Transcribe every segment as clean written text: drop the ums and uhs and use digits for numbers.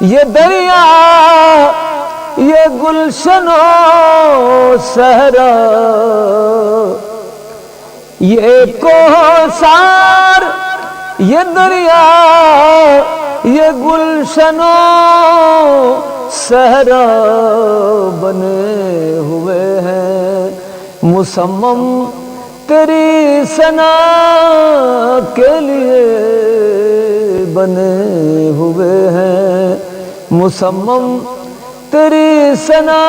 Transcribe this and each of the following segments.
یہ دریا یہ گلشن و صحرا یہ کوثر یہ دریا یہ گلشن و صحرا بنے ہوئے ہیں مصمم تیری ثنا کے لیے بنے ہوئے ہیں مصمم تیری ثنا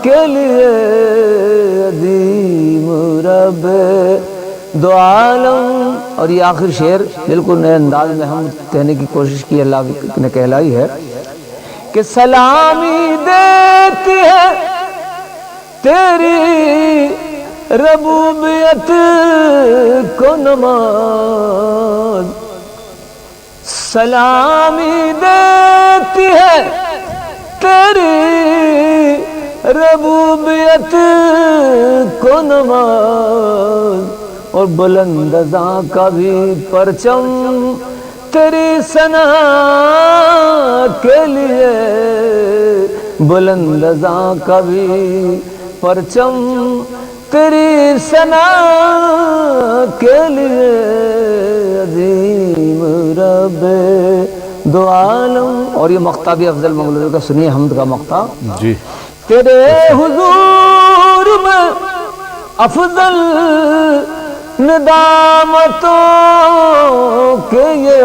کے لیے عظیم رب دو عالم. اور یہ آخر شعر بالکل نئے انداز میں ہم کہنے کی کوشش کی اللہ نے کہلائی ہے کہ سلامی دیتی ہے تیری ربوبیت کو نماز سلامی دیتی ہے تیری ربوبیت کو نماز اور بلند ازاں کا بھی پرچم تیری ثنا کے لیے بلند ازاں کا بھی پرچم تیری ثنا کے لیے عظیم رب دو عالم. اور یہ مقطع بھی افضل منگلوی کا سنیے حمد کا مقطع. جی تیرے حضور میں افضل ندامتوں کے یہ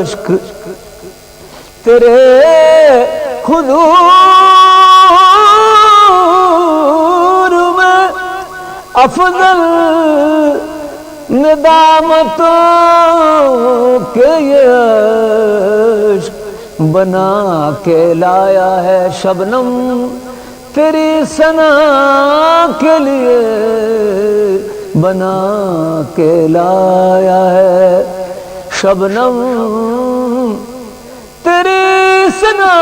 عشق تیرے حضور میں افضل ندامتوں کے یہ عشق بنا کے لایا ہے شبنم تیری ثنا کے لیے بنا کے لایا ہے شبنم تیری ثنا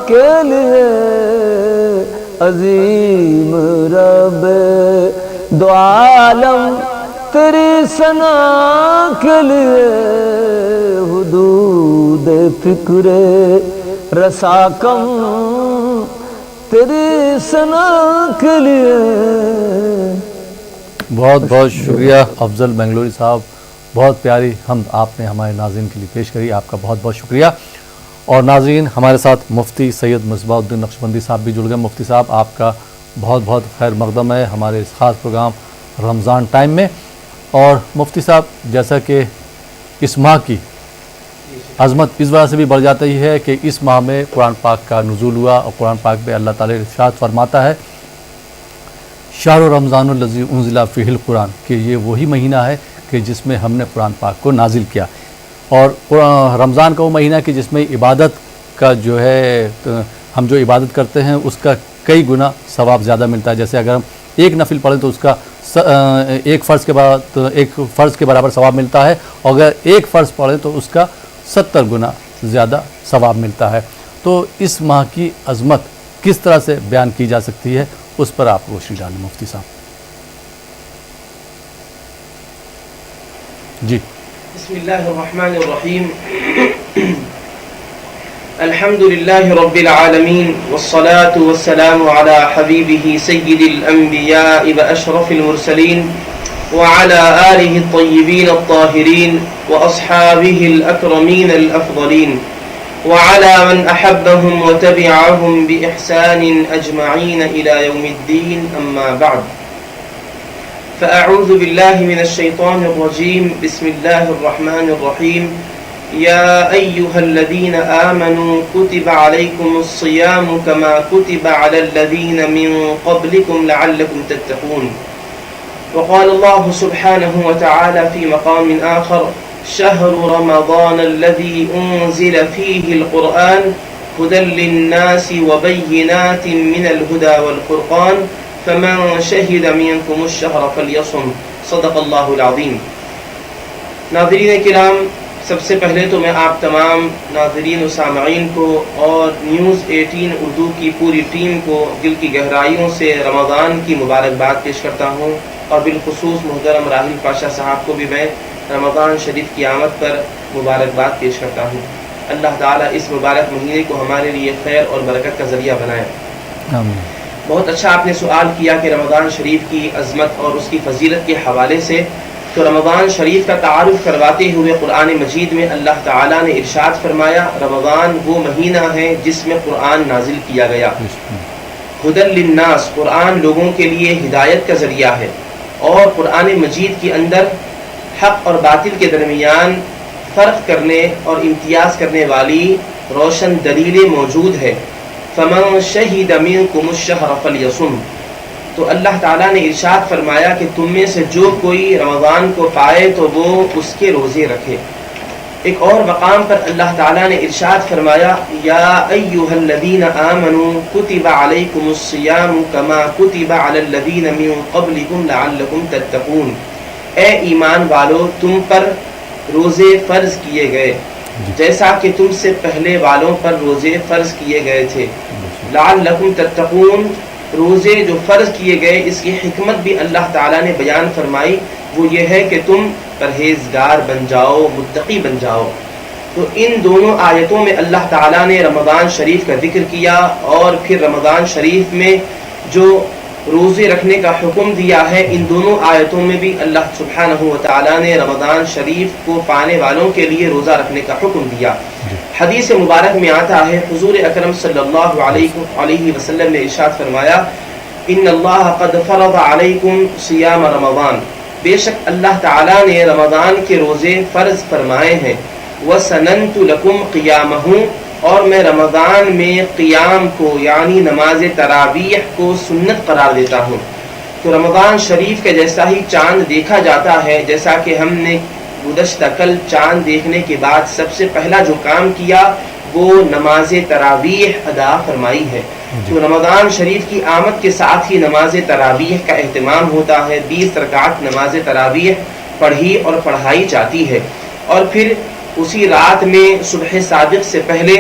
کے لیے عظیم رب دو عالم تیری ثنا کے لیے حدود فکر رسا کم تیری ثنا کے لیے. بہت بہت شکریہ افضل بنگلوری صاحب. بہت پیاری حمد آپ نے ہمارے ناظرین کے لیے پیش کری. آپ کا بہت بہت شکریہ. اور ناظرین ہمارے ساتھ مفتی سید مصباح الدین نقشبندی صاحب بھی جڑ گئے. مفتی صاحب آپ کا بہت بہت خیر مقدم ہے ہمارے اس خاص پروگرام رمضان ٹائم میں. اور مفتی صاحب جیسا کہ اس ماہ کی عظمت اس وجہ سے بھی بڑھ جاتی ہے کہ اس ماہ میں قرآن پاک کا نزول ہوا اور قرآن پاک میں اللہ تعالی ارشاد فرماتا ہے شہر رمضان الذی انزل فیہ القرآن کہ یہ وہی مہینہ ہے کہ جس میں ہم نے قرآن پاک کو نازل کیا. اور رمضان کا وہ مہینہ کہ جس میں عبادت کا جو ہے ہم جو عبادت کرتے ہیں اس کا کئی گنا ثواب زیادہ ملتا ہے. جیسے اگر ہم ایک نفل پڑھیں تو اس کا ایک فرض کے برابر ثواب ملتا ہے اور اگر ایک فرض پڑھیں تو اس کا 70 گنا زیادہ ثواب ملتا ہے. تو اس ماہ کی عظمت کس طرح سے بیان کی جا سکتی ہے اس پر آپ روشنی ڈالیں مفتی صاحب. جی بسم اللہ الرحمن الرحیم الحمد للہ رب العالمین والصلاة والسلام على حبیبہ سید الانبیاء واشرف المرسلین وعلى آلہ الطیبین الطاہرین واصحابہ الاکرمین الافضلین وعلى من احبهم وتبعهم بإحسان اجمعین الى یوم الدین اما بعد فأعوذ بالله من الشيطان الرجيم بسم الله الرحمن الرحيم يا أيها الذين آمنوا كتب عليكم الصيام كما كتب على الذين من قبلكم لعلكم تتقون وقال الله سبحانه وتعالى في مقام آخر شهر رمضان الذي أنزل فيه القرآن هدى للناس وبينات من الهدى والفرقان فمن شهد منكم الشهر فليصم صدق اللہ العظیم. ناظرین کرام، سب سے پہلے تو میں آپ تمام ناظرین و سامعین کو اور نیوز 18 اردو کی پوری ٹیم کو دل کی گہرائیوں سے رمضان کی مبارکباد پیش کرتا ہوں اور بالخصوص محترم راحیل پاشا صاحب کو بھی میں رمضان شریف کی آمد پر مبارکباد پیش کرتا ہوں۔ اللہ تعالیٰ اس مبارک مہینے کو ہمارے لیے خیر اور برکت کا ذریعہ بنائے۔ آمین۔ بہت اچھا آپ نے سوال کیا کہ رمضان شریف کی عظمت اور اس کی فضیلت کے حوالے سے، تو رمضان شریف کا تعارف کرواتے ہوئے قرآن مجید میں اللہ تعالیٰ نے ارشاد فرمایا، رمضان وہ مہینہ ہے جس میں قرآن نازل کیا گیا۔ ہدی للناس، قرآن لوگوں کے لیے ہدایت کا ذریعہ ہے، اور قرآن مجید کے اندر حق اور باطل کے درمیان فرق کرنے اور امتیاز کرنے والی روشن دلیلیں موجود ہے۔ فمن شہد منکم الشہر فلیصم، تو اللہ تعالیٰ نے ارشاد فرمایا کہ تم میں سے جو کوئی رمضان کو پائے تو وہ اس کے روزے رکھے۔ ایک اور مقام پر اللہ تعالیٰ نے ارشاد فرمایا، یا ایھا الذین آمنوا کتب علیکم الصیام کما کتب علی الذین من قبلکم لعلکم تتقون، اے ایمان والو تم پر روزے فرض کیے گئے جیسا کہ تم سے پہلے والوں پر روزے فرض کیے گئے تھے۔ لعلکم تتقون، روزے جو فرض کیے گئے اس کی حکمت بھی اللہ تعالیٰ نے بیان فرمائی، وہ یہ ہے کہ تم پرہیزگار بن جاؤ، متقی بن جاؤ۔ تو ان دونوں آیتوں میں اللہ تعالیٰ نے رمضان شریف کا ذکر کیا، اور پھر رمضان شریف میں جو روزے رکھنے کا حکم دیا ہے، ان دونوں آیتوں میں بھی اللہ سبحانہ و تعالیٰ نے رمضان شریف کو پانے والوں کے لیے روزہ رکھنے کا حکم دیا۔ حدیث مبارک میں آتا ہے، حضور اکرم صلی اللہ علیہ وسلم نے ارشاد فرمایا، ان اللہ قد فرض علیکم صیام رمضان، بے شک اللہ تعالیٰ نے رمضان کے روزے فرض فرمائے ہیں، وسننت لکم قیامہ، اور میں رمضان میں قیام کو یعنی نماز تراویح کو سنت قرار دیتا ہوں۔ تو رمضان شریف کے جیسا ہی چاند دیکھا جاتا ہے، جیسا کہ ہم نے گزشتہ کل چاند دیکھنے کے بعد سب سے پہلا جو کام کیا وہ نماز تراویح ادا فرمائی ہے۔ تو رمضان شریف کی آمد کے ساتھ ہی نماز تراویح کا اہتمام ہوتا ہے، 20 رکعت نماز تراویح پڑھی اور پڑھائی جاتی ہے، اور پھر اسی رات میں صبح صادق سے پہلے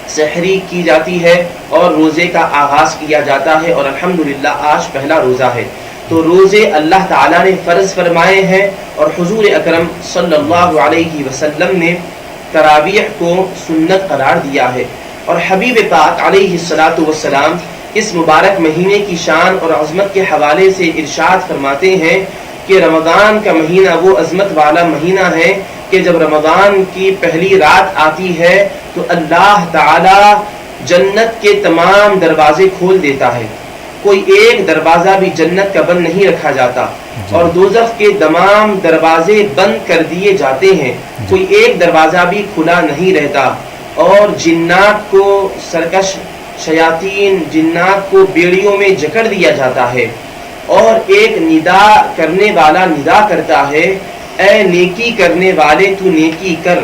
سحری کی جاتی ہے اور روزے کا آغاز کیا جاتا ہے، اور الحمدللہ آج پہلا روزہ ہے۔ تو روزے اللہ تعالیٰ نے فرض فرمائے ہیں، اور حضور اکرم صلی اللہ علیہ وسلم نے تراویح کو سنت قرار دیا ہے۔ اور حبیب پاک علیہ الصلاۃ والسلام اس مبارک مہینے کی شان اور عظمت کے حوالے سے ارشاد فرماتے ہیں کہ رمضان کا مہینہ وہ عظمت والا مہینہ ہے کہ جب رمضان کی پہلی رات آتی ہے تو اللہ تعالی جنت کے تمام دروازے کھول دیتا ہے، کوئی ایک دروازہ بھی جنت کا بند نہیں رکھا جاتا، اور دوزخ کے تمام دروازے بند کر دیے جاتے ہیں، کوئی ایک دروازہ بھی کھلا نہیں رہتا، اور جنات کو سرکش شیاطین جنات کو بیڑیوں میں جکڑ دیا جاتا ہے، اور ایک ندا کرنے والا ندا کرتا ہے، اے نیکی کرنے والے تو نیکی کر،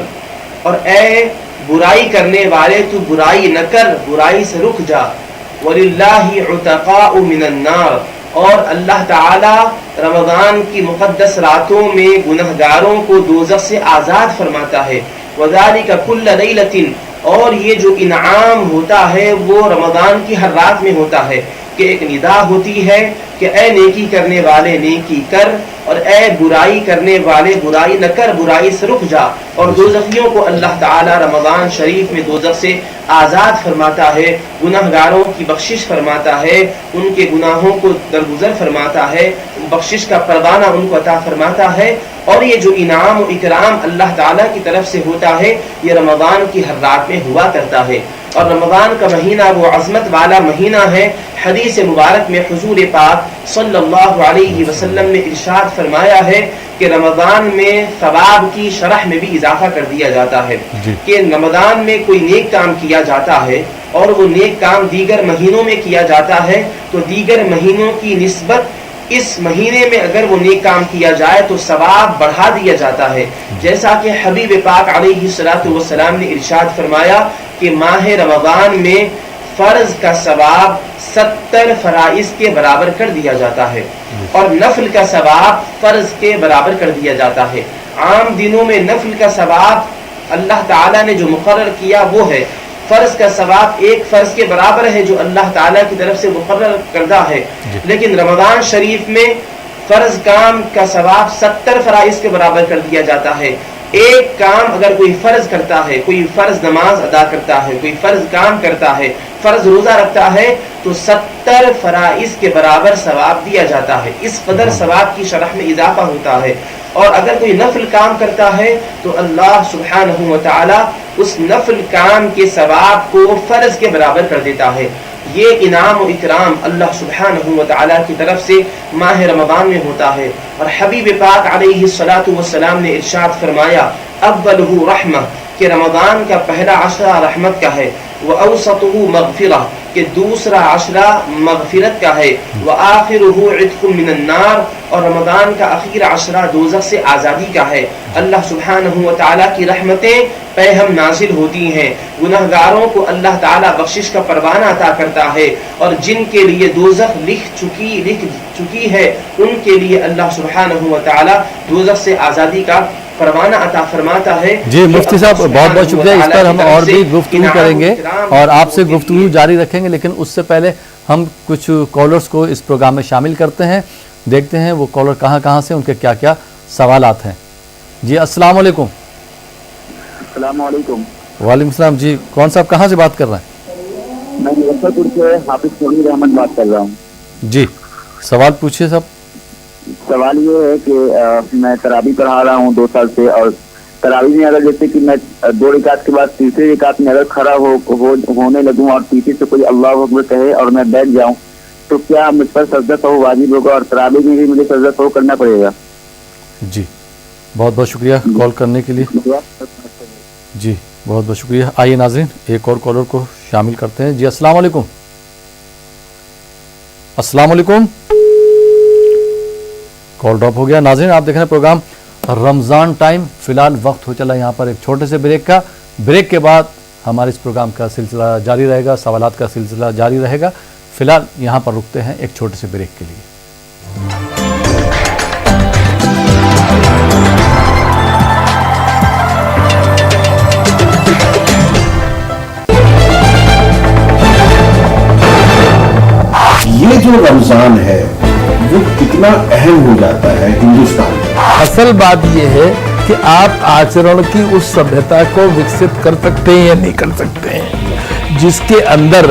اور اے برائی کرنے والے تو برائی نہ کر، برائی سے رک جا، وَلِلَّهِ عُتَقَاءُ مِنَ النَّارِ، اور اللہ تعالی رمضان کی مقدس راتوں میں گنہگاروں کو دوزخ سے آزاد فرماتا ہے، وَذَلِكَ كُلَّ لَيْلَةٍ، اور یہ جو انعام ہوتا ہے وہ رمضان کی ہر رات میں ہوتا ہے کہ ایک ندا ہوتی ہے کہ اے نیکی کرنے والے نیکی کر، اور اے برائی کرنے والے برائی نہ کر، برائی سے رک جا، اور دوزخیوں کو اللہ تعالی رمضان شریف میں دوزخ سے آزاد فرماتا ہے، گناہگاروں کی بخشش فرماتا ہے، ان کے گناہوں کو درگزر فرماتا ہے، بخشش کا پروانہ ان کو عطا فرماتا ہے، اور یہ جو انعام و اکرام اللہ تعالیٰ کی طرف سے ہوتا ہے یہ رمضان کی ہر رات میں ہوا کرتا ہے۔ اور رمضان کا مہینہ وہ عظمت والا مہینہ ہے، حدیث مبارک میں حضور پاک صلی اللہ علیہ وسلم نے ارشاد فرمایا ہے کہ رمضان میں ثواب کی شرح میں بھی اضافہ کر دیا جاتا ہے، کہ رمضان میں کوئی نیک کام کیا جاتا ہے اور وہ نیک کام دیگر مہینوں میں کیا جاتا ہے تو دیگر مہینوں کی نسبت اس مہینے میں اگر وہ نیک کام کیا جائے تو ثواب بڑھا دیا جاتا ہے، جیسا کہ حبیب پاک علیہ الصلوۃ والسلام نے ارشاد فرمایا کہ ماہ رمضان میں فرض کا ثواب 70 فرائض کے برابر کر دیا جاتا ہے، اور نفل کا ثواب فرض کے برابر کر دیا جاتا ہے۔ عام دنوں میں نفل کا ثواب اللہ تعالیٰ نے جو مقرر کیا وہ ہے، فرض کا ثواب ایک فرض کے برابر ہے جو اللہ تعالیٰ کی طرف سے مقرر کردہ ہے، لیکن رمضان شریف میں فرض کام کا ثواب 70 فرائض کے برابر کر دیا جاتا ہے. ایک کام اگر کوئی فرض کرتا ہے، کوئی فرض نماز ادا کرتا ہے، کوئی فرض کام کرتا ہے، فرض روزہ رکھتا ہے، تو 70 فرائض کے برابر ثواب دیا جاتا ہے. اس قدر ثواب کی شرح میں اضافہ ہوتا ہے. اور اگر کوئی نفل کام کرتا ہے تو اللہ سبحانہ و تعالی اس نفل کام کے ثواب کو فرض کے برابر کر دیتا ہے. یہ انعام و اکرام اللہ سبحانہ و تعالی کی طرف سے ماہ رمضان میں ہوتا ہے. اور حبیب پاک علیہ الصلاۃ والسلام نے ارشاد فرمایا اولہ رحمہ، کہ رمضان کا پہلا عشرہ رحمت کا ہے، واوسطہ مغفرہ، کہ دوسرا عشرہ مغفرت کا ہے، وآخرہ عتق من النار، اور رمضان کا اخیر عشرہ دوزخ سے آزادی کا ہے. اللہ سبحانہ و تعالیٰ کی رحمتیں پہم نازل ہوتی ہیں، گناہگاروں کو اللہ تعالیٰ بخشش کا پروانہ عطا کرتا ہے، اور جن کے لیے دوزخ لکھ چکی ہے ان کے لیے اللہ سبحانہ و تعالیٰ دوزخ سے آزادی کا پروانہ عطا فرماتا ہے. جی مفتی صاحب بہت بہت شکریہ. اس پر ہم اور بھی گفتگو کریں گے اور آپ سے گفتگو جاری رکھیں گے، لیکن اس سے پہلے ہم کچھ کالرز کو اس پروگرام میں شامل کرتے ہیں. دیکھتے ہیں وہ کالر کہاں سے، ان کے کیا کیا سوالات ہیں. جی السلام علیکم. السلام علیکم. وعلیکم السلام. جی کون صاحب کہاں سے بات کر رہے ہیں؟ میں مظفر پور سے حافظ سمیر احمد بات کر رہا ہوں. جی سوال پوچھیے صاحب. سوال یہ ہے کہ میں تراویح پڑھا رہا ہوں 2 سال سے، اور تراویح میں اگر جیسے کہ میں 2 رکعت کے بعد تیسری رکعت میں اگر کھڑا ہونے لگوں اور پیچھے سے کوئی اللہ اکبر کہے اور میں بیٹھ جاؤں تو کیا مجھ پر سجدہ سہو واجب ہوگا، اور تراویح میں بھی مجھے سجدہ سہو کرنا پڑے گا؟ جی بہت بہت شکریہ کال کرنے کے لیے. جی بہت بہت شکریہ. آئیے ناظرین ایک اور کالر کو شامل کرتے ہیں. جی السلام علیکم. السلام علیکم. کال ڈراپ ہو گیا. ناظرین آپ دیکھ رہے ہیں پروگرام رمضان ٹائم. فی الحال وقت ہو چلا یہاں پر ایک چھوٹے سے بریک کا. بریک کے بعد ہمارے اس پروگرام کا سلسلہ جاری رہے گا، سوالات کا سلسلہ جاری رہے گا. فی الحال یہاں پر رکتے ہیں ایک چھوٹے سے بریک کے لیے. یہ جو رمضان ہے وہ کتنا اہم ہو جاتا ہے ہندوستان میں. اصل بات یہ ہے کہ آپ آچرن کی اس سبھیتا کو وکست کر سکتے ہیں یا نہیں کر سکتے ہیں جس کے اندر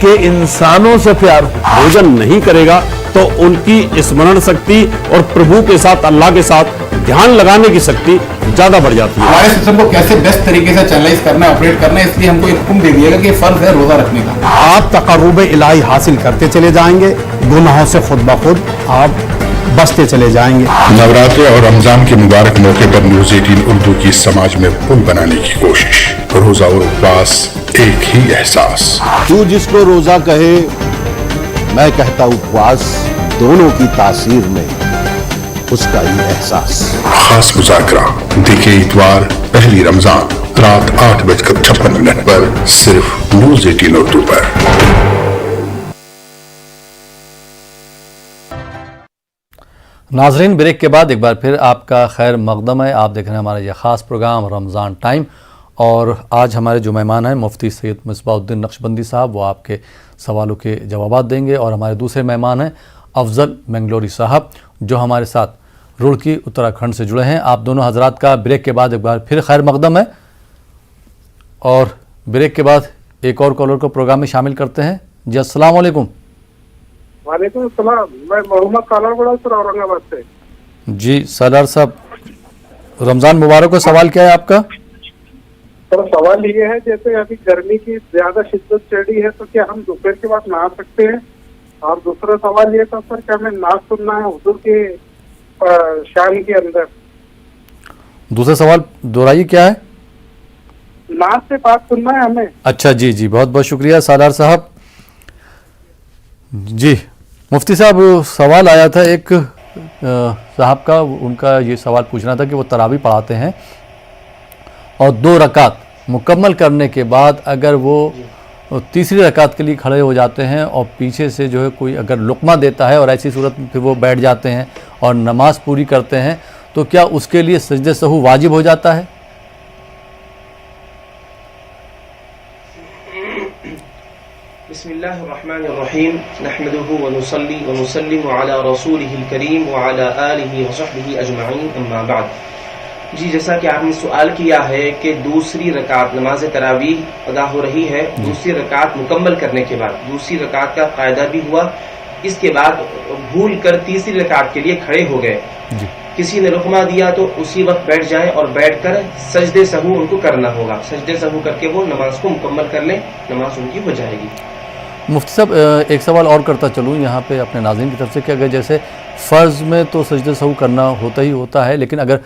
کہ انسانوں سے پیار بھوجن نہیں کرے گا تو ان کی اسمرن شکتی اور پربھو کے ساتھ اللہ کے ساتھ دھیان لگانے کی شکتی زیادہ بڑھ جاتی ہے. ہمارے سسٹم کو کیسے بیسٹ طریقے سے چینلائز کرنا ہے، آپریٹ کرنا ہے، اس لیے ہم کو ایک حکم دے دیے گا کہ فرض ہے روزہ رکھنے کا. آپ تقرب الہی حاصل کرتے چلے جائیں گے، گناہوں سے خود بخود آپ بچتے چلے جائیں گے. نوراتری اور رمضان کے مبارک موقع پر نیوز 18 اردو کی سماج میں پل بنانے کی کوشش. روزہ اور اپواس ایک ہی احساس. تو جس کو روزہ کہے میں کہتا اپواس، دونوں کی تاثیر میں اس کا ہی احساس. خاص مذاکرہ دیکھیں اتوار 1 رمضان رات 8:56 پر صرف نیوز 18 اردو پر. ناظرین بریک کے بعد ایک بار پھر آپ کا خیر مقدم ہے. آپ دیکھ رہے ہیں ہمارا یہ خاص پروگرام رمضان ٹائم، اور آج ہمارے جو مہمان ہیں مفتی سید مصباح الدین نقشبندی صاحب، وہ آپ کے سوالوں کے جوابات دیں گے. اور ہمارے دوسرے مہمان ہیں افضل منگلوری صاحب، جو ہمارے ساتھ روڑکی اتراکھنڈ سے جڑے ہیں. آپ دونوں حضرات کا بریک کے بعد ایک بار پھر خیر مقدم ہے، اور بریک کے بعد ایک اور کالر کو پروگرام میں شامل کرتے ہیں. جی السلام علیکم. وعلیکم السلام. میں محمد سالار گوڑا سر اورنگ آباد سے. جی سالار صاحب رمضان مبارک کا سوال کیا ہے آپ کا؟ سر سوال یہ ہے جیسے ابھی گرمی کی زیادہ شدت چڑھ رہی ہے تو کیا ہم دوپہر کے بعد نہا سکتے ہیں؟ اور دوسرا سوال یہ تھا سر کہ ہمیں نعت سننا ہے حضور کے شان کے اندر. دوسرا سوال دہرائیے کیا ہے؟ نعت سے بات سننا ہے ہمیں. اچھا جی جی بہت بہت شکریہ سالار صاحب. جی مفتی صاحب سوال آیا تھا ایک صاحب کا، ان کا یہ سوال پوچھنا تھا کہ وہ تراویح پڑھاتے ہیں اور 2 رکعت مکمل کرنے کے بعد اگر وہ تیسری رکعت کے لیے کھڑے ہو جاتے ہیں اور پیچھے سے جو ہے کوئی اگر لقمہ دیتا ہے اور ایسی صورت میں پھر وہ بیٹھ جاتے ہیں اور نماز پوری کرتے ہیں تو کیا اس کے لیے سجدہ سہو واجب ہو جاتا ہے؟ بسم الله الرحمن الرحيم نحمده ونصلي ونسلم على رسوله الكريم وعلى آله وصحبه أجمعين أما بعد. جی جیسا کہ آپ نے سوال کیا ہے کہ دوسری رکعت نماز تراویح ادا ہو رہی ہے، دوسری رکعت مکمل کرنے کے بعد دوسری رکعت کا قاعدہ بھی ہوا، اس کے بعد بھول کر تیسری رکعت کے لیے کھڑے ہو گئے، کسی نے رکما دیا تو اسی وقت بیٹھ جائیں اور بیٹھ کر سجدے سہو ان کو کرنا ہوگا، سجدے سہو کر کے وہ نماز کو مکمل کر لیں، نماز ان کی ہو جائے گی. مفتی صاحب ایک سوال اور کرتا چلوں یہاں پہ اپنے ناظرین کی طرف سے کہ اگر جیسے فرض میں تو سجدہ سہو کرنا ہوتا ہی ہوتا ہے، لیکن اگر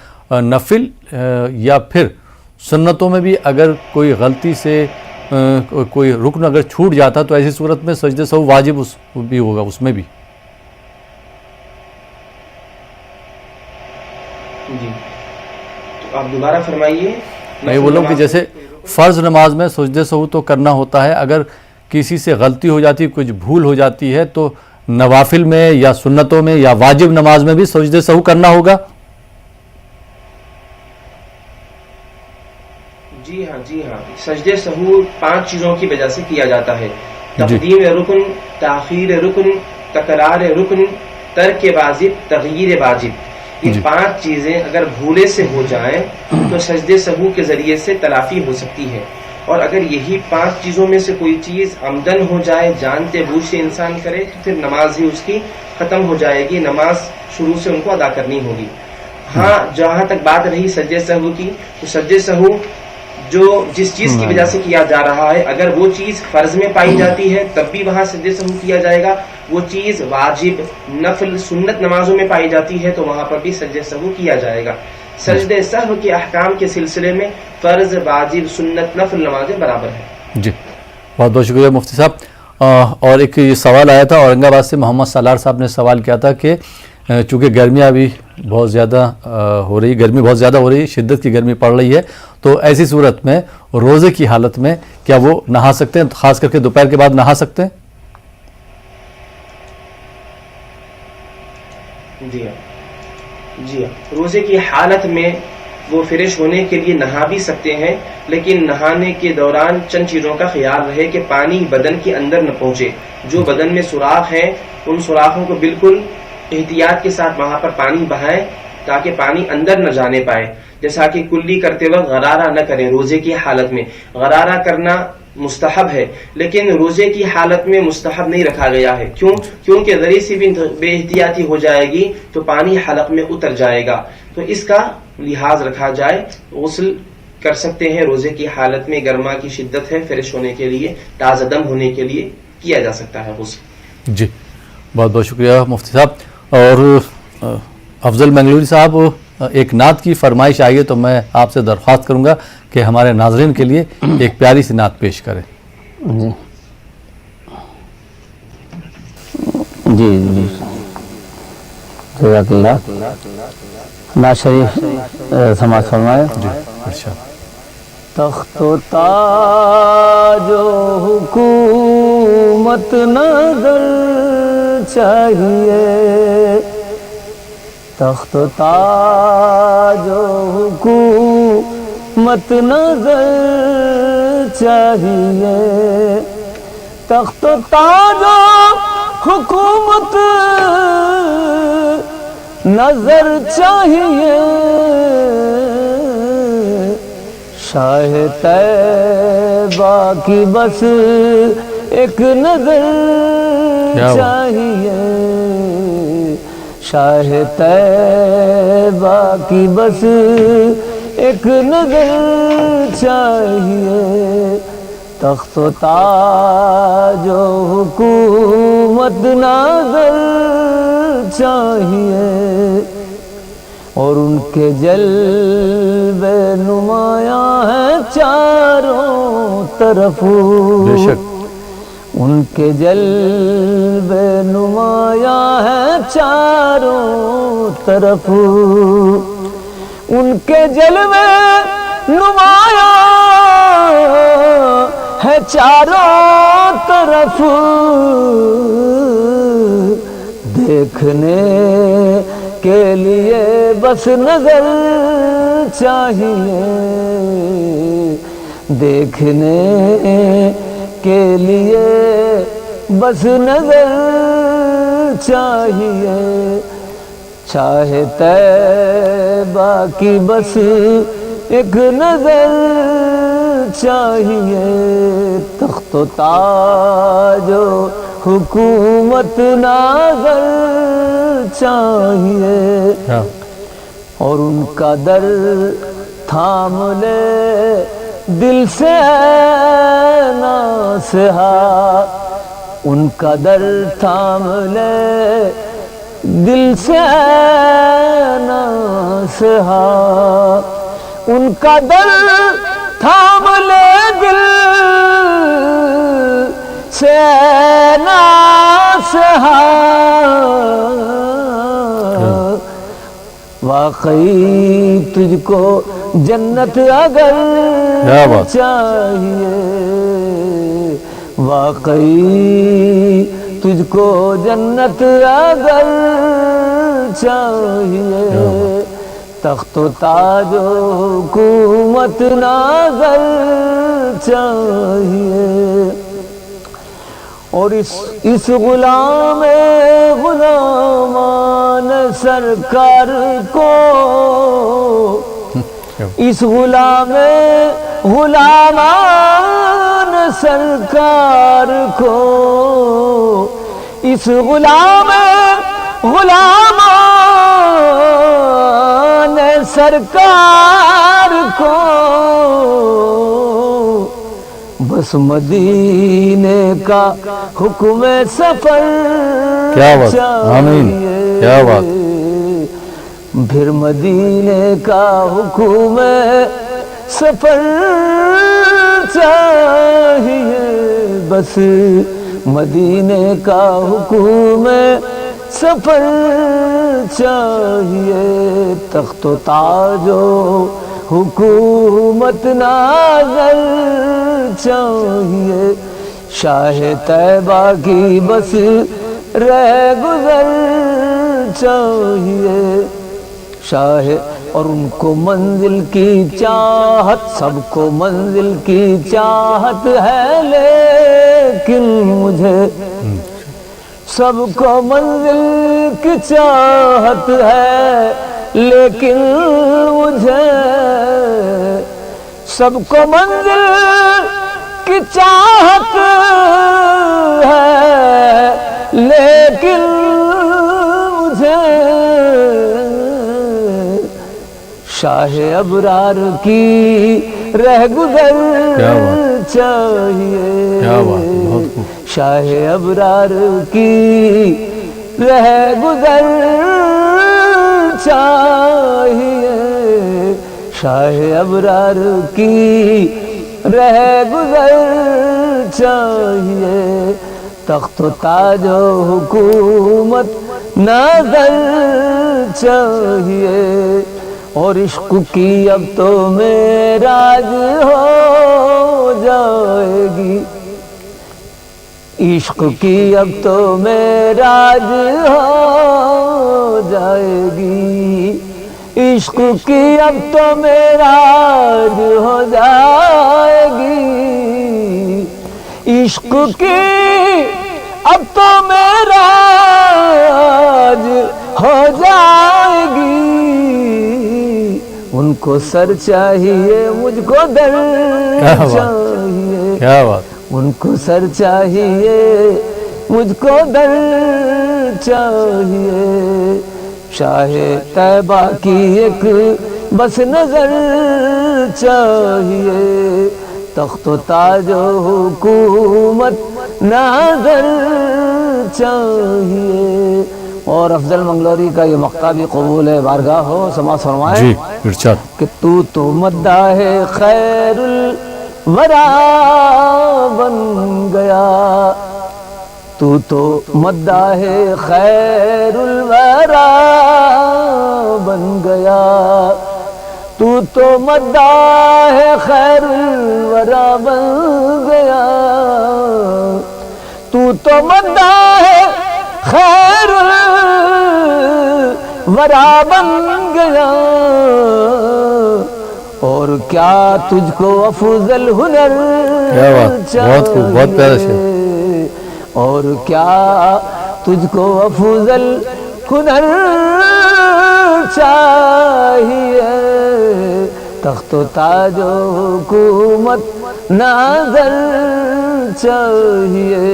نفل یا پھر سنتوں میں بھی اگر کوئی غلطی سے کوئی رکن اگر چھوٹ جاتا تو ایسی صورت میں سجدہ سہو واجب بھی ہوگا اس میں بھی؟ جی تو آپ دوبارہ فرمائیے. میں یہ بول رہا ہوں کہ جیسے فرض نماز میں سجدہ سہو تو کرنا ہوتا ہے، اگر کسی سے غلطی ہو جاتی ہے، کچھ بھول ہو جاتی ہے، تو نوافل میں یا سنتوں میں یا واجب نماز میں بھی سجدہ سہو کرنا ہوگا؟ جی ہاں سجدے سہو 5 چیزوں کی وجہ سے کیا جاتا ہے: تقدیم رکن، تاخیر رکن، تکرار رکن، ترک واجب، تغییر واجب. یہ 5 چیزیں اگر بھولے سے ہو جائیں تو سجدے سہو کے ذریعے سے تلافی ہو سکتی ہے، اور اگر یہی 5 چیزوں میں سے کوئی چیز عمدن ہو جائے، جانتے بوجھ سے انسان کرے، تو پھر نماز ہی اس کی ختم ہو جائے گی، نماز شروع سے ان کو ادا کرنی ہوگی. ہاں جہاں تک بات رہی سجدے سہو کی، تو سجدے سہو جو جس چیز کی وجہ سے کیا جا رہا ہے، اگر وہ چیز فرض میں پائی جاتی ہے تب بھی وہاں سجدے سہو کیا جائے گا، وہ چیز واجب، نفل، سنت نمازوں میں پائی جاتی ہے تو وہاں پر بھی سجدے سہو کیا جائے گا. سجدے سہو کے احکام کے سلسلے میں فرض، واجب، سنت، نفل نمازیں برابر ہیں. جی بہت بہت شکریہ مفتی صاحب. اور ایک یہ سوال آیا تھا اورنگ آباد سے، محمد سالار صاحب نے سوال کیا تھا کہ چونکہ گرمیاں ابھی بہت زیادہ ہو رہی، گرمی بہت زیادہ ہو رہی، شدت کی گرمی پڑ رہی ہے، تو ایسی صورت میں روزے کی حالت میں کیا وہ نہا سکتے ہیں، خاص کر کے دوپہر کے بعد نہا سکتے ہیں؟ جی ہاں روزے کی حالت میں وہ فریش ہونے کے لیے نہا بھی سکتے ہیں، لیکن نہانے کے دوران چند چیزوں کا خیال رہے کہ پانی بدن کے اندر نہ پہنچے. جو بدن میں سوراخ ہیں ان سوراخوں کو بالکل احتیاط کے ساتھ وہاں پر پانی بہائیں تاکہ پانی اندر نہ جانے پائے. جیسا کہ کلی کرتے وقت غرارہ نہ کریں. روزے کی حالت میں غرارہ کرنا مستحب ہے، لیکن روزے کی حالت میں مستحب نہیں رکھا گیا ہے. کیونکہ ذرے سی بھی بے احتیاطی ہو جائے گی تو پانی حلق میں اتر جائے گا، تو اس کا لحاظ رکھا جائے. غسل کر سکتے ہیں روزے کی حالت میں، گرما کی شدت ہے، فریش ہونے کے لیے، تازہ دم ہونے کے لیے کیا جا سکتا ہے غسل. جی بہت بہت شکریہ مفتی صاحب. اور افضل منگلوری صاحب ایک نعت کی فرمائش آئی ہے تو میں آپ سے درخواست کروں گا کہ ہمارے ناظرین کے لیے ایک پیاری سی نعت پیش کریں. جی جی جزاک اللہ. نعت شریف سماعت فرمائے. جی ارشاد. تخت و تاج و حکومت نظر چاہیے، تخت و تاج و حکومت نظر چاہیے، تخت و تاج و حکومت نظر چاہیے، شاہ طیبہ کی بس ایک نظر چاہیے، شاہ طیبہ کی بس ایک نظر چاہیے، تخت و تاج و حکومت نظر چاہیے، اور ان کے جلوے نمایاں ہیں چاروں طرف، بے شک ان کے جلوے نمایاں ہیں چاروں طرف، ان کے جلوے نمایاں ہے چاروں طرف، دیکھنے کے لیے بس نظر چاہیے، دیکھنے کے لیے بس نظر چاہیے، چاہے طیبہ کی بس ایک نظر چاہیے، تخت و تاج و حکومت ناظر چاہیے، اور ان کا در تھام لے دل سے ناصحا، ان کا در تھام لے دل سے ناصحا، ان کا در تھام لے دل سے ناصحا، واقعی تجھ کو جنت اگر چاہیے، واقعی تجھ کو جنت اگر چاہیے، تخت و تاج و حکومت ناظر چاہیے، اور اس غلام غلامان سرکار کو، اس غلام غلامان سرکار کو، اس غلام غلامان سرکار کو، بس مدینے کا حکم سفر چاہیے، کیا بات، پھر مدینے کا حکم سفر چاہیے، بس مدینے کا حکم سفر چاہیے، تخت و تاج و حکومت ناظر چاہیے، شاہ طیبہ کی بس رہ گزر چاہیے، شاہ، اور ان کو منزل کی چاہت، سب کو منزل کی چاہت ہے، لیکن مجھے سب کو منزل کی چاہت ہے، لیکن مجھے سب کو منزل کی چاہت ہے، لیکن مجھے شاہ ابرار کی رہ گزر چاہیے، شاہ ابرار کی رہ گزر چاہیے، شاہ ابرار کی رہ گزر چاہیے، تخت و تاج و حکومت ناظر چاہیے، اور عشق کی اب تو معراج ہو جائے گی، عشق کی اب تو معراج ہو جائے گی، عشق کی اب تو معراج ہو جائے گی، عشق کی اب تو معراج ہو جائے گی، ان کو سر چاہیے، مجھ کو در چاہیے، کیا بات، ان کو سر چاہیے، مجھ کو در چاہیے، شاہ طیبہ کی ایک بس نظر چاہیے، تخت و تاج و حکومت ناظر چاہیے، اور افضل منگلوری کا یہ مقطع بھی قبول ہے، بارگاہ ہو سماعت فرمائیں جی ارشاد، کہ تو مداح خیر الورا بن گیا، تو مداح خیر الورا بن گیا، تو مداح خیر الورا بن گیا، تو مداح خیر الورا بن گیا، اور اور کیا تجھ کو افضل ہنر کیا بات، بہت خوب، بہت پیارا شعر۔ چاہیے، اور کیا تجھ کو افضل ہنر چاہیے، تخت و تاج و حکومت نازل چاہیے،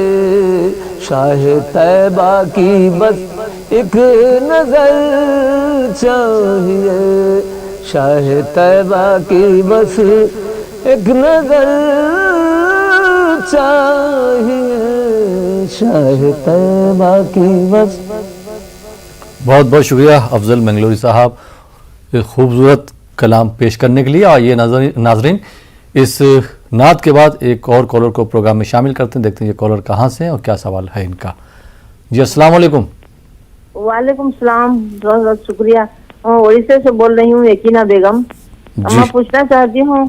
شاہ طیبہ کی بس ایک نظر چاہیے، شاہ طیبہ کی بس ایک نظر چاہیے، شاہ طیبہ کی بس۔ بہت بہت شکریہ افضل منگلوری صاحب ایک خوبصورت کلام پیش کرنے کے لیے۔ اور یہ ناظرین اس نعت کے بعد ایک اور کالر کو پروگرام میں شامل کرتے ہیں، دیکھتے ہیں یہ کالر کہاں سے ہیں اور کیا سوال ہے ان کا۔ جی السلام علیکم۔ وعلیکم السلام، بہت بہت شکریہ۔ اڑیسہ سے بول رہی ہوں یقینا بیگم۔ میں پوچھنا چاہتی ہوں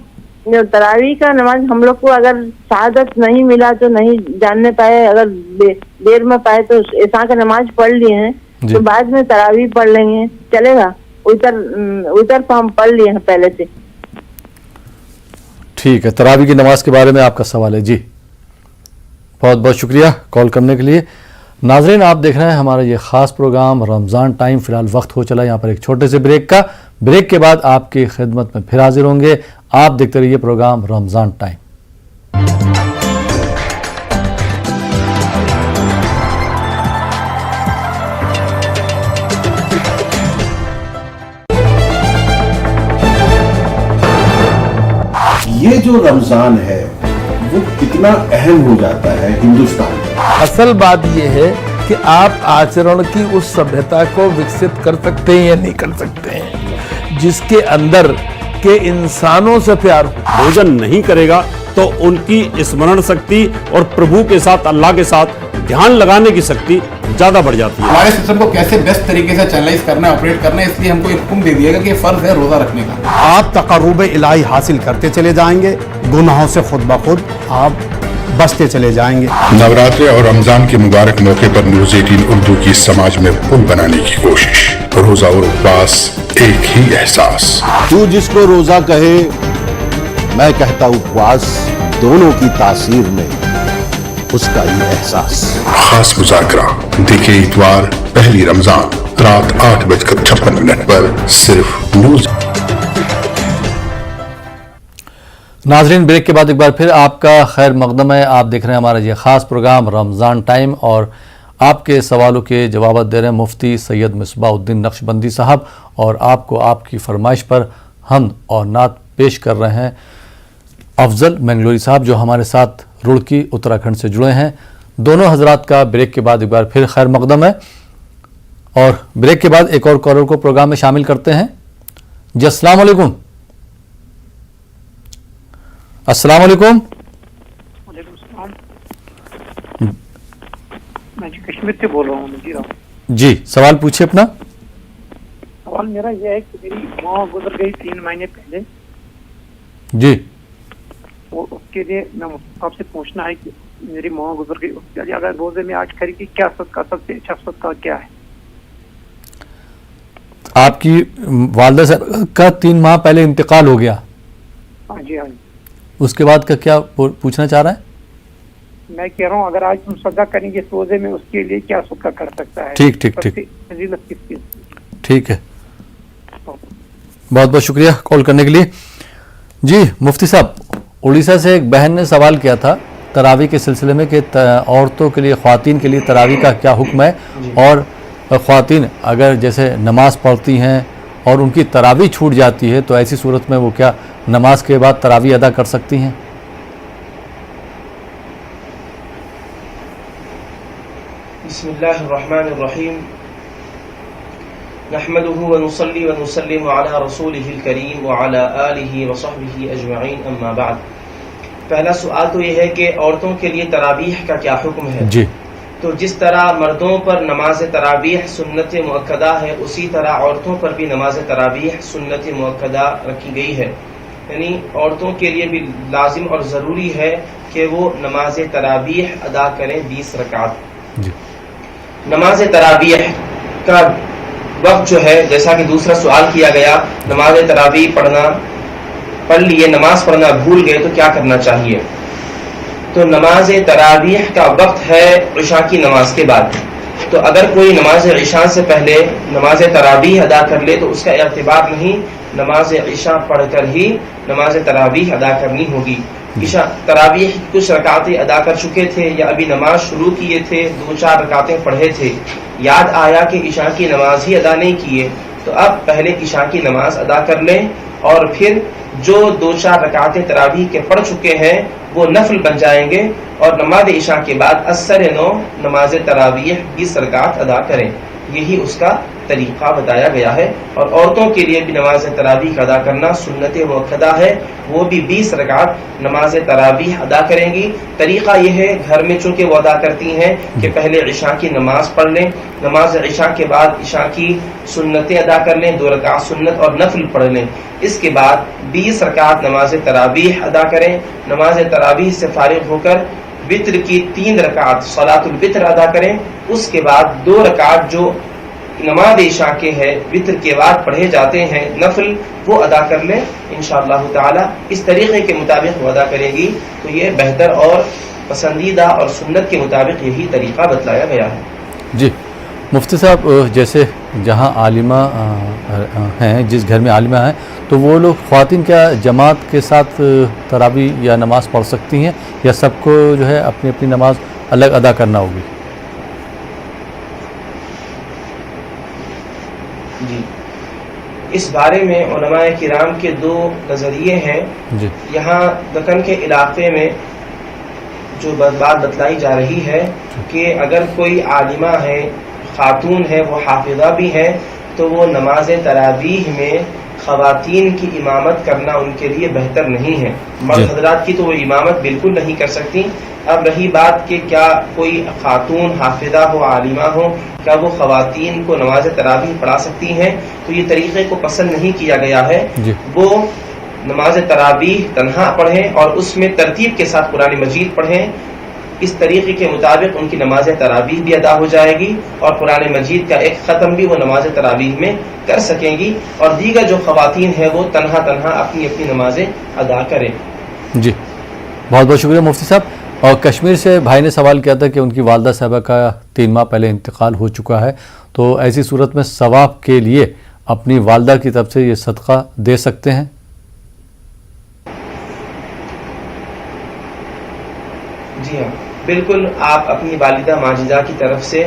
تراویح کا نماز ہم لوگ کو اگر شہادت نہیں ملا تو نہیں جاننے پائے، اگر دیر میں پائے تو عشاء کا نماز پڑھ لیے ہیں تو بعد میں تراویح پڑھ لیں گے، چلے گا؟ اتر تو ہم پڑھ لیے ہیں پہلے سے۔ ٹھیک ہے، تراویح کی نماز کے بارے میں آپ کا سوال ہے۔ جی بہت بہت شکریہ کال کرنے کے لیے۔ ناظرین آپ دیکھ رہے ہیں ہمارا یہ خاص پروگرام رمضان ٹائم۔ فی الحال وقت ہو چلا یہاں پر ایک چھوٹے سے بریک کا، بریک کے بعد آپ کی خدمت میں پھر حاضر ہوں گے۔ آپ دیکھتے رہیے پروگرام رمضان ٹائم۔ یہ جو رمضان ہے وہ کتنا اہم ہو جاتا ہے ہندوستان میں۔ اصل بات یہ ہے کہ آپ آچرن کی اس سبھیتا کو وکست کر سکتے ہیں یا نہیں کر سکتے ہیں جس کے اندر کہ انسانوں سے پیار ہو۔ بھوجن نہیں کرے گا تو ان کی اسمرن شکتی اور پربھو کے ساتھ اللہ کے ساتھ دھیان لگانے کی شکتی زیادہ بڑھ جاتی ہے۔ ہمارے سسٹم کو کیسے بیسٹ طریقے سے چینلائز کرنا ہے، آپریٹ کرنا ہے، اس لیے ہم کو ایک حکم دے دیا گا کہ فرض ہے روزہ رکھنے کا۔ آپ تقرب الہی حاصل کرتے چلے جائیں گے، گناہوں سے خود بخود آپ بچتے چلے جائیں گے۔ نوراترے اور رمضان کے مبارک موقع پر نیوز 18 اردو کی سماج میں پل بنانے کی کوشش، روزہ اور اپواس ایک ہی احساس۔ تو جس کو روزہ کہے میں کہتا اپواس، دونوں کی تاثیر میں اس کا ہی احساس۔ خاص مذاکرہ دیکھیں اتوار پہلی رمضان رات 8:56 پر صرف نیوز۔ ناظرین بریک کے بعد ایک بار پھر آپ کا خیر مقدم ہے۔ آپ دیکھ رہے ہیں ہمارا یہ خاص پروگرام رمضان ٹائم اور آپ کے سوالوں کے جوابات دے رہے ہیں مفتی سید مصباح الدین نقشبندی صاحب، اور آپ کو آپ کی فرمائش پر حمد اور نعت پیش کر رہے ہیں افضل منگلوری صاحب جو ہمارے ساتھ رڑکی اتراکھنڈ سے جڑے ہیں۔ دونوں حضرات کا بریک کے بعد ایک بار پھر خیر مقدم ہے، اور بریک کے بعد ایک اور کالر کو پروگرام میں شامل کرتے ہیں۔ جی السلام علیکم۔ السلام علیکم۔ وعلیکم السلام، میں کشمیر سے بول رہا ہوں۔ جی سوال پوچھیے اپنا۔ سوال میرا یہ ہے کہ میری ماں گزر گئی 3 مہینے پہلے، جی اس کے لیے میں آپ سے پوچھنا ہے کہ میری ماں گزر گئی، اس کے لیے اگر روزے میں آج کھڑی کی کیا صدقہ، سب سے اچھا صدقہ کیا ہے؟ آپ کی والدہ صاحب کا 3 ماہ پہلے انتقال ہو گیا؟ ہاں جی ہاں جی۔ اس کے بعد کا کیا پوچھنا چاہ رہا ہے؟ میں کہہ رہا ہوں اگر آج تم صدقہ کریں گے روزے میں، اس کے لیے کیا صدقہ کر سکتا ہے؟ ٹھیک ٹھیک ٹھیک فضیلت کس کی؟ ٹھیک ہے، بہت بہت شکریہ کال کرنے کے لیے۔ جی مفتی صاحب، اڑیسہ سے ایک بہن نے سوال کیا تھا تراویح کے سلسلے میں کہ عورتوں کے لیے، خواتین کے لیے تراویح کا کیا حکم ہے، اور خواتین اگر جیسے نماز پڑھتی ہیں اور ان کی تراویح چھوٹ جاتی ہے تو ایسی صورت میں وہ کیا نماز کے بعد تراویح ادا کر سکتی ہیں؟ بسم اللہ الرحمن الرحیم، نحمده ونصلي ونسلم على رسوله الكریم وعلى آلہ وصحبہ اجمعین، اما بعد۔ پہلا سوال تو یہ ہے کہ عورتوں کے لیے تراویح کا کیا حکم ہے؟ جی تو جس طرح مردوں پر نماز تراویح سنت مؤکدہ ہے، اسی طرح عورتوں پر بھی نماز تراویح سنت مؤکدہ رکھی گئی ہے، یعنی عورتوں کے لیے بھی لازم اور ضروری ہے کہ وہ نماز تراویح ادا کریں 20 رکعت۔ جی نماز تراویح کا وقت جو ہے، جیسا کہ دوسرا سوال کیا گیا، نماز تراویح پڑھنا پڑھ لیے, نماز پڑھنا بھول گئے, تو کیا کرنا چاہیے؟ تو نماز تراویح کا وقت ہے عشاء کی نماز کے بعد. تو اگر کوئی نماز عشاء سے پہلے نماز تراویح ادا کر لے تو اس کا اعتبار نہیں, نماز عشاء پڑھ کر ہی نماز تراویح ادا کرنی ہوگی. عشاء تراویح کچھ رکعتیں ادا کر چکے تھے یا ابھی نماز شروع کیے تھے, 2-4 رکعتیں پڑھے تھے, یاد آیا کہ عشاء کی نماز ہی ادا نہیں کیے, تو اب پہلے عشاء کی نماز ادا کر لیں اور پھر جو 2-4 رکعتیں تراویح کے پڑھ چکے ہیں وہ نفل بن جائیں گے, اور نماز عشاء کے بعد اثر 9 نماز تراویح 20 رکعت ادا کریں. یہی اس کا طریقہ بتایا گیا ہے. اور عورتوں کے لیے بھی نماز تراویح ادا کرنا سنت مؤکدہ ہے, وہ بھی 20 رکعت نماز تراویح ادا کریں گی. طریقہ یہ ہے, گھر میں چونکہ وہ ادا کرتی ہیں کہ پہلے عشاء کی نماز پڑھ لیں, نماز عشاء کے بعد عشاء کی سنتیں ادا کر لیں, 2 رکعت سنت اور نفل پڑھ لیں. اس کے بعد 20 رکعت نماز تراویح ادا کریں. نماز تراویح سے فارغ ہو کر وطر کی 3 رکعت صلاۃ الوتر ادا کریں. اس کے بعد 2 رکعت جو نماز عشاء کے ہے وطر کے بعد پڑھے جاتے ہیں نفل, وہ ادا کر لیں انشاءاللہ تعالی. اس طریقے کے مطابق وہ ادا کرے گی تو یہ بہتر اور پسندیدہ اور سنت کے مطابق یہی طریقہ بتلایا گیا ہے. جی مفتی صاحب, جیسے جہاں عالمہ ہیں, جس گھر میں عالمہ ہیں, تو وہ لوگ خواتین کیا جماعت کے ساتھ تراویح یا نماز پڑھ سکتی ہیں, یا سب کو جو ہے اپنی اپنی نماز الگ ادا کرنا ہوگی؟ جی, اس بارے میں علماء کرام کے 2 نظریے ہیں. جی, یہاں دکن کے علاقے میں جو بات بتلائی جا رہی ہے کہ اگر کوئی عالمہ ہے, خاتون ہے, وہ حافظہ بھی ہے, تو وہ نماز تراویح میں خواتین کی امامت کرنا ان کے لیے بہتر نہیں ہے. مرد حضرات کی تو وہ امامت بالکل نہیں کر سکتی. اب رہی بات کہ کیا کوئی خاتون حافظہ ہو, عالمہ ہو, کیا وہ خواتین کو نماز تراویح پڑھا سکتی ہیں, تو یہ طریقے کو پسند نہیں کیا گیا ہے. وہ نماز تراویح تنہا پڑھیں اور اس میں ترتیب کے ساتھ قرآن مجید پڑھیں. اس طریقے کے مطابق ان کی نماز تراویح بھی ادا ہو جائے گی اور قرآن مجید کا ایک ختم بھی وہ نماز تراویح میں کر سکیں گی, اور دیگر جو خواتین ہیں وہ تنہا اپنی اپنی نمازیں ادا کریں. جی, بہت بہت شکریہ مفتی صاحب. اور کشمیر سے بھائی نے سوال کیا تھا کہ ان کی والدہ صاحبہ کا 3 ماہ پہلے انتقال ہو چکا ہے, تو ایسی صورت میں ثواب کے لیے اپنی والدہ کی طرف سے یہ صدقہ دے سکتے ہیں؟ جی ہاں, بالکل. آپ اپنی والدہ ماجدہ کی طرف سے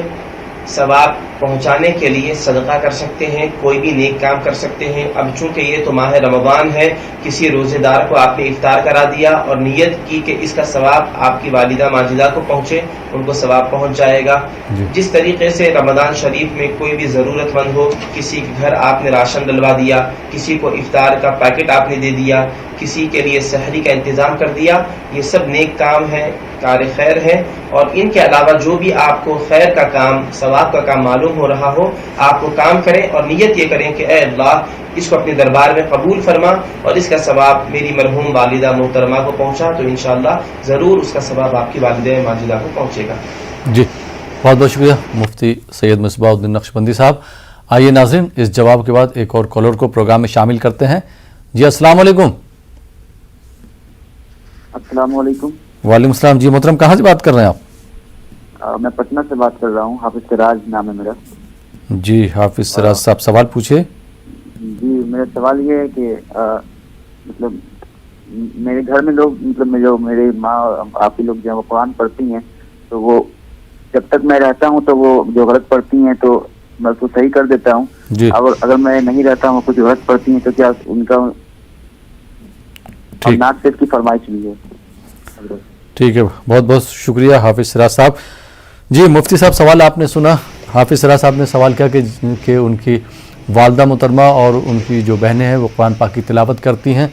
ثواب پہنچانے کے لیے صدقہ کر سکتے ہیں, کوئی بھی نیک کام کر سکتے ہیں. اب چونکہ یہ تو ماہ رمضان ہے, کسی روزے دار کو آپ نے افطار کرا دیا اور نیت کی کہ اس کا ثواب آپ کی والدہ ماجدہ کو پہنچے, ان کو ثواب پہنچ جائے گا. جس طریقے سے رمضان شریف میں کوئی بھی ضرورت مند ہو, کسی کے گھر آپ نے راشن ڈلوا دیا, کسی کو افطار کا پیکٹ آپ نے دے دیا, کسی کے لیے سحری کا انتظام کر دیا, یہ سب نیک کام ہے, کار خیر ہے. اور ان کے علاوہ جو بھی آپ کو خیر کا کام, ثواب کا کام معلوم ہو رہا ہو, آپ کو کام کریں اور نیت یہ کریں کہ اے اللہ اس کو اپنے دربار میں قبول فرما اور اس کا ثواب میری مرحوم والدہ محترمہ کو پہنچا, تو انشاءاللہ ضرور اس کا ثواب آپ کی والدہ ماجدہ کو پہنچے گا. جی, بہت بہت شکریہ مفتی سید مصباح الدین نقشبندی صاحب. آئیے ناظرین, اس جواب کے بعد ایک اور کالر کو پروگرام میں شامل کرتے ہیں. جی السلام علیکم. السلام علیکم. وعلیکم السلام. جی محترم, کہاں سے بات کر رہے ہیں آپ؟ میں پٹنہ سے بات کر رہا ہوں, حافظ سراج نام ہے میرا. جی حافظ سراج صاحب, سوال پوچھے. جی, میرا سوال یہ ہے کہ مطلب میرے گھر میں لوگ, مطلب جو میرے ماں آپ کی لوگ جو قرآن پڑھتی ہیں, تو وہ جب تک میں رہتا ہوں تو وہ جو غلط پڑھتی ہیں تو میں اس کو صحیح کر دیتا ہوں. اگر میں نہیں رہتا ہوں کچھ غلط پڑھتی ہیں تو کیا ان کا ناک سے کی فرمائش بھی ہے؟ ٹھیک ہے, بہت بہت شکریہ حافظ سراج صاحب. جی مفتی صاحب, سوال آپ نے سنا. حافظ سراج صاحب نے سوال کیا کہ ان کی والدہ محترمہ اور ان کی جو بہنیں ہیں وہ قرآن پاک کی تلاوت کرتی ہیں,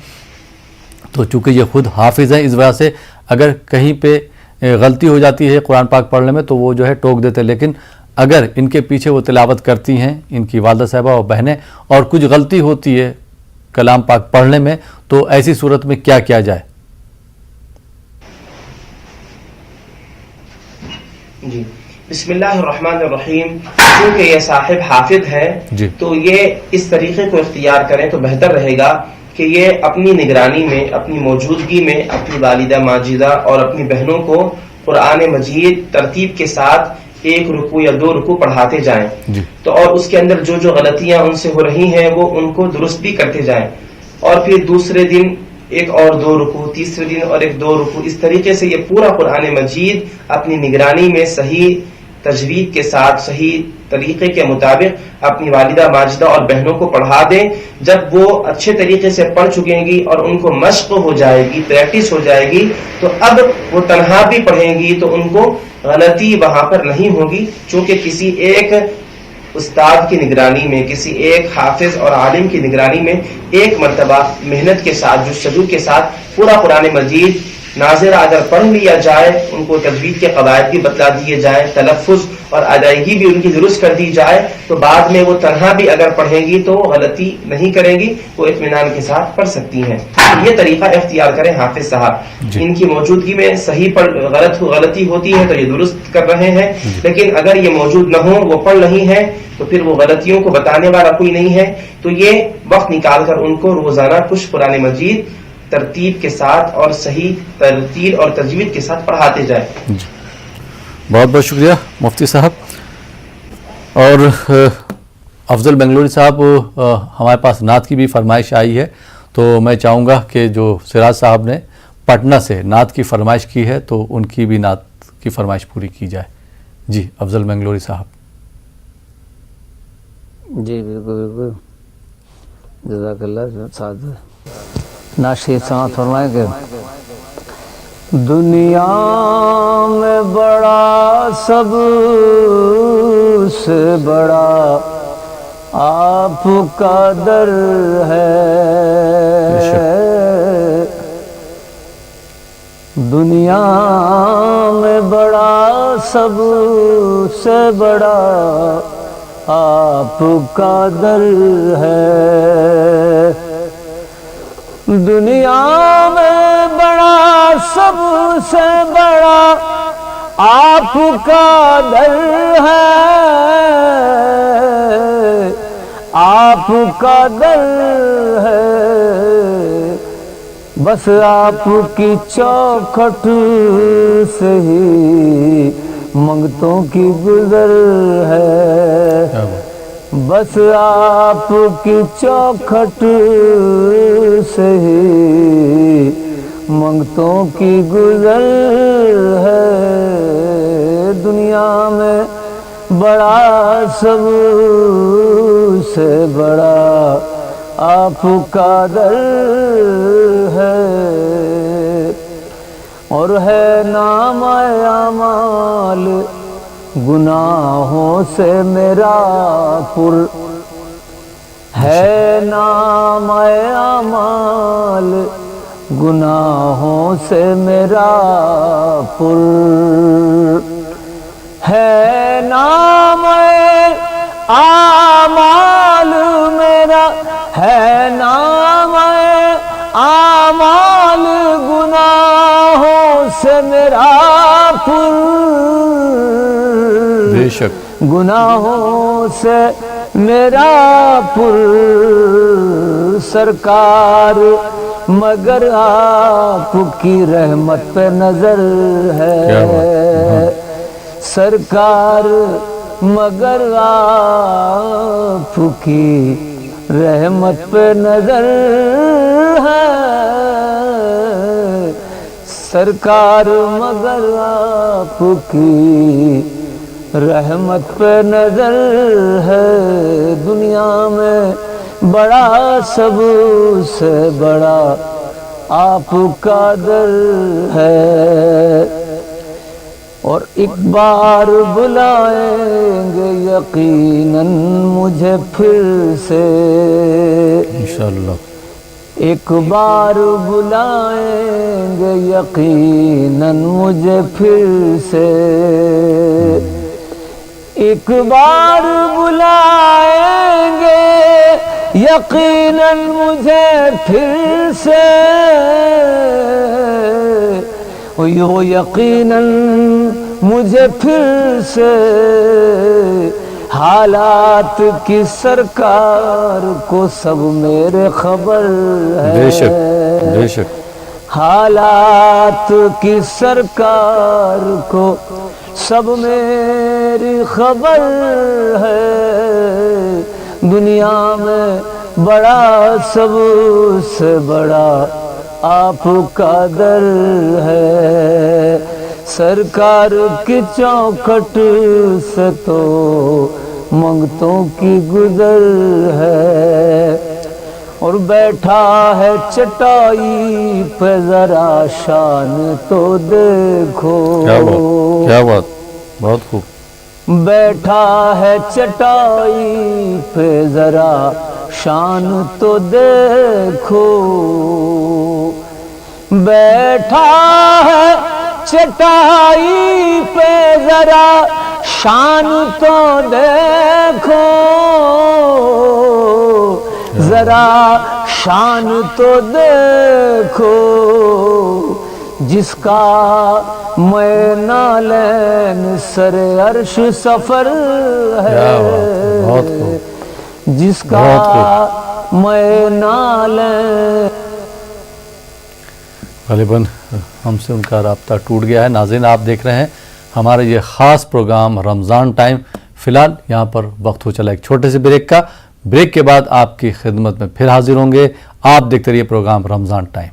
تو چونکہ یہ خود حافظ ہیں, اس وجہ سے اگر کہیں پہ غلطی ہو جاتی ہے قرآن پاک پڑھنے میں تو وہ جو ہے ٹوک دیتے, لیکن اگر ان کے پیچھے وہ تلاوت کرتی ہیں ان کی والدہ صاحبہ اور بہنیں اور کچھ غلطی ہوتی ہے کلام پاک پڑھنے میں, تو ایسی صورت میں کیا کیا جائے؟ جی, بسم اللہ الرحمن الرحیم. کیونکہ یہ صاحب حافظ ہے تو یہ اس طریقے کو اختیار کریں تو بہتر رہے گا کہ کہ یہ اپنی نگرانی میں، اپنی موجودگی میں اپنی والدہ ماجدہ اور اپنی بہنوں کو قرآن مجید ترتیب کے ساتھ 1 رکوع یا 2 رکوع پڑھاتے جائیں تو اور اس کے اندر جو جو غلطیاں ان سے ہو رہی ہیں وہ ان کو درست بھی کرتے جائیں، اور پھر دوسرے دن 1 اور 2 رکوع، تیسرے دن اور 1 2 رکوع، اس طریقے سے یہ پورا قرآن مجید اپنی نگرانی میں صحیح تجوید کے ساتھ صحیح طریقے کے مطابق اپنی والدہ ماجدہ اور بہنوں کو پڑھا دیں. جب وہ اچھے طریقے سے پڑھ چکیں گی اور ان کو مشق ہو جائے گی، پریکٹس ہو جائے گی، تو اب وہ تنہا بھی پڑھیں گی تو ان کو غلطی وہاں پر نہیں ہوگی، چونکہ کسی ایک استاد کی نگرانی میں، کسی ایک حافظ اور عالم کی نگرانی میں ایک مرتبہ محنت کے ساتھ، جستجو کے ساتھ پورا قرآن مجید ناظرہ اگر پڑھ لیا جائے، ان کو تجوید کے قواعد بھی بتلا دیے جائیں، تلفظ اور ادائیگی بھی ان کی درست کر دی جائے، تو بعد میں وہ تنہا بھی اگر پڑھیں گی تو غلطی نہیں کریں گی، وہ اطمینان کے ساتھ پڑھ سکتی ہیں. یہ طریقہ اختیار کریں حافظ صاحب. ان کی موجودگی میں صحیح غلطی ہوتی ہے تو یہ درست کر رہے ہیں، لیکن اگر یہ موجود نہ ہو، وہ پڑھ رہی ہیں، تو پھر وہ غلطیوں کو بتانے والا کوئی نہیں ہے، تو یہ وقت نکال کر ان کو روزانہ کچھ قرآن مجید ترتیب کے ساتھ اور صحیح ترتیل اور تجوید کے ساتھ پڑھاتے جائیں. بہت بہت شکریہ مفتی صاحب. اور افضل بنگلوری صاحب، ہمارے پاس نعت کی بھی فرمائش آئی ہے، تو میں چاہوں گا کہ جو سراج صاحب نے پٹنہ سے نعت کی فرمائش کی ہے تو ان کی بھی نعت کی فرمائش پوری کی جائے. جی افضل بنگلوری صاحب. جی بالکل بالکل، جزاک اللہ. ساتھ ناشید سماعت فرمائیں کہ دنیا میں بڑا سب سے بڑا آپ کا در ہے، دنیا میں بڑا سب سے بڑا آپ کا در ہے، دنیا میں بڑا سب سے بڑا آپ کا در ہے، آپ کا در ہے، بس آپ کی چوکھٹ سے ہی منگتوں کی گزر ہے، بس آپ کی چوکھٹ سے ہی منگتوں کی گزر ہے، دنیا میں بڑا سب سے بڑا آپ کا در ہے، اور ہے نام اعمال گناہوں سے میرا پر، ہے نام اعمال گناہوں سے میرا پر، ہے نام اعمال میرا، ہے نام اعمال گناہوں سے میرا پر، بے شک گناہوں سے میرا پر، سرکار مگر آپ کی رحمت پہ نظر ہے، سرکار مگر آپ کی رحمت پہ نظر ہے، سرکار مگر آپ کی رحمت پہ نظر ہے، دنیا میں بڑا سب سے بڑا آپ کا در ہے، اور ایک بار بلائیں گے یقیناً مجھے پھر سے، انشاءاللہ ایک بار بلائیں گے یقیناً مجھے پھر سے، ایک بار بلائیں گے یقیناً مجھے پھر سے، یقیناً مجھے پھر سے حالات کی سرکار کو سب میرے خبر ہے، بے شک بے شک، حالات کی سرکار کو سب میری خبر ہے، دنیا میں بڑا سب سے بڑا آپ کا در ہے، سرکار کی چوکھٹ سے تو منگتوں کی گزر ہے، اور بیٹھا ہے چٹائی پہ ذرا شان تو دیکھو، کیا بات، بہت خوب، بیٹھا ہے چٹائی پہ ذرا شان تو دیکھو، بیٹھا ہے چٹائی پہ ذرا شان تو دیکھو، ذرا شان تو دیکھو، جس کا میں نالین سر عرش سفر ہے، جس کا میں نالین، غالباً ہم سے ان کا رابطہ ٹوٹ گیا ہے۔ ناظرین، آپ دیکھ رہے ہیں ہمارا یہ خاص پروگرام رمضان ٹائم۔ فی الحال یہاں پر وقت ہو چلا ایک چھوٹے سے بریک کا، بریک کے بعد آپ کی خدمت میں پھر حاضر ہوں گے۔ آپ دیکھتے رہیے پروگرام رمضان ٹائم۔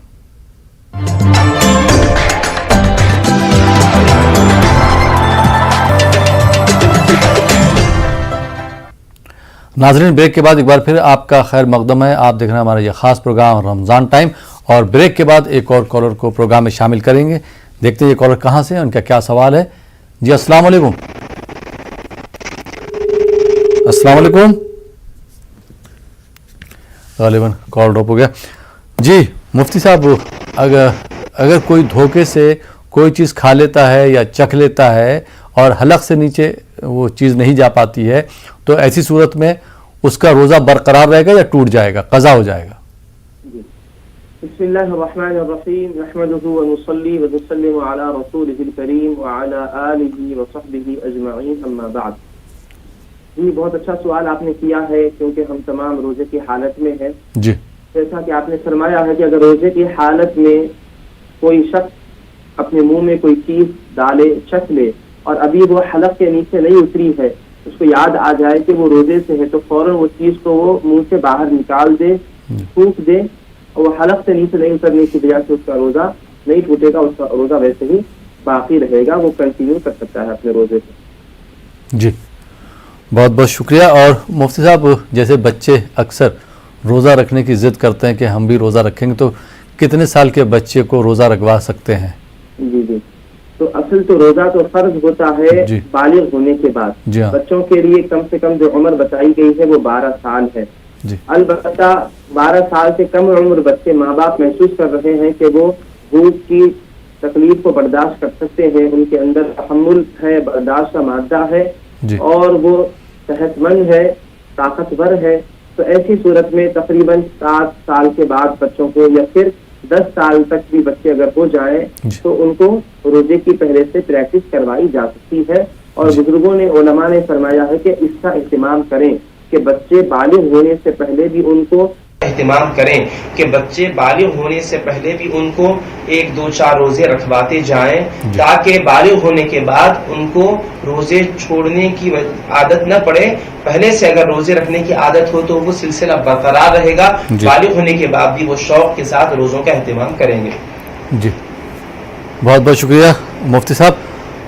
ناظرین، بریک کے بعد ایک بار پھر آپ کا خیر مقدم ہے۔ آپ دیکھ رہے ہیں ہمارا یہ خاص پروگرام رمضان ٹائم، اور بریک کے بعد ایک اور کالر کو پروگرام میں شامل کریں گے۔ دیکھتے ہیں یہ کالر کہاں سے ہیں، ان کا کیا سوال ہے۔ جی السلام علیکم۔ السلام علیکم، غالباً کال ڈراپ ہو گیا۔ جی مفتی صاحب، اگر کوئی دھوکے سے کوئی چیز کھا لیتا ہے یا چکھ لیتا ہے اور حلق سے نیچے وہ چیز نہیں جا پاتی ہے، تو ایسی صورت میں اس کا روزہ برقرار رہے گا یا ٹوٹ جائے گا، قضا ہو جائے گا؟ بسم اللہ الرحمن الرحیم، نحمده ونصلی ونسلم علی رسولہ الکریم وعلی آلہ وصحبہ اجمعین، اما بعد۔ جی بہت اچھا سوال آپ نے کیا ہے، کیونکہ ہم تمام روزے کی حالت میں ہیں۔ جی جیسا کہ آپ نے فرمایا ہے کہ اگر روزے کی حالت میں کوئی شخص اپنے منہ میں کوئی چیز ڈالے، چکھ لے، اور ابھی وہ حلق کے نیچے نہیں اتری ہے، اس کو یاد آ جائے کہ وہ روزے سے ہے، تو فوراً وہ چیز کو وہ منہ سے باہر نکال دے، تھوک دے، اور وہ حلق سے نیچے نہیں اترنے کی وجہ سے اس کا روزہ نہیں ٹوٹے گا، اس کا روزہ ویسے ہی باقی رہے گا، وہ کنٹینیو کر سکتا ہے اپنے روزے سے۔ جی بہت بہت شکریہ۔ اور مفتی صاحب، جیسے بچے اکثر روزہ رکھنے کی ضد کرتے ہیں کہ ہم بھی روزہ رکھیں گے، تو کتنے سال کے بچے کو روزہ رکھوا سکتے ہیں؟ جی جی، تو اصل تو روزہ تو فرض ہوتا ہے بالغ ہونے کے بعد۔ جی ہاں، بچوں کے لیے کم سے کم جو عمر بتائی گئی ہے وہ 12 سال ہے۔ جی البتہ 12 سال سے کم عمر بچے ماں باپ محسوس کر رہے ہیں کہ وہ بھوک کی تکلیف کو برداشت کر سکتے ہیں، ان کے اندر تحمل ہے، برداشت کا مادہ ہے، اور وہ صحت مند ہے، طاقتور ہے، تو ایسی صورت میں تقریباً 7 سال کے بعد بچوں کو، یا پھر 10 سال تک بھی بچے اگر ہو جائیں تو ان کو روزے کی پہلے سے پریکٹس کروائی جا سکتی ہے۔ اور بزرگوں نے، علماء نے فرمایا ہے کہ اس کا اہتمام کریں کہ بچے بالغ ہونے سے پہلے بھی ان کو ایک 2-4 روزے رکھواتے جائیں، تاکہ بالغ ہونے کے بعد ان کو روزے چھوڑنے کی عادت نہ پڑے۔ پہلے سے اگر روزے رکھنے کی عادت ہو تو وہ سلسلہ برقرار رہے گا، بالغ ہونے کے بعد بھی وہ شوق کے ساتھ روزوں کا اہتمام کریں گے۔ جی بہت بہت شکریہ مفتی صاحب۔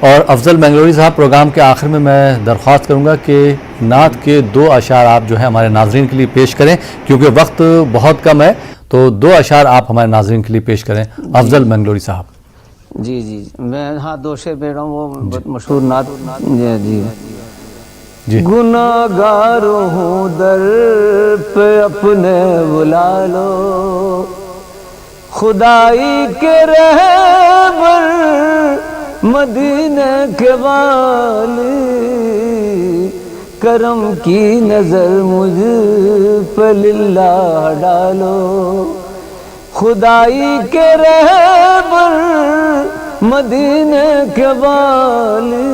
اور افضل مینگلوری صاحب، پروگرام کے آخر میں درخواست کروں گا کہ نعت کے 2 اشعار آپ جو ہے ہمارے ناظرین کے لیے پیش کریں، کیونکہ وقت بہت کم ہے، تو 2 اشعار آپ ہمارے ناظرین کے لیے پیش کریں۔ افضل مینگلوری صاحب۔ جی جی، میں ہاں 2 شعر پڑھ رہا ہوں، وہ بہت مشہور نعت۔ جی گناہگار ہوں در پہ اپنے بلا لو، خدائی کے رہبر مدینے کے والی، کرم کی نظر مجھ پہ للہ ڈالو، خدائی کے رہبر مدینے کے والی،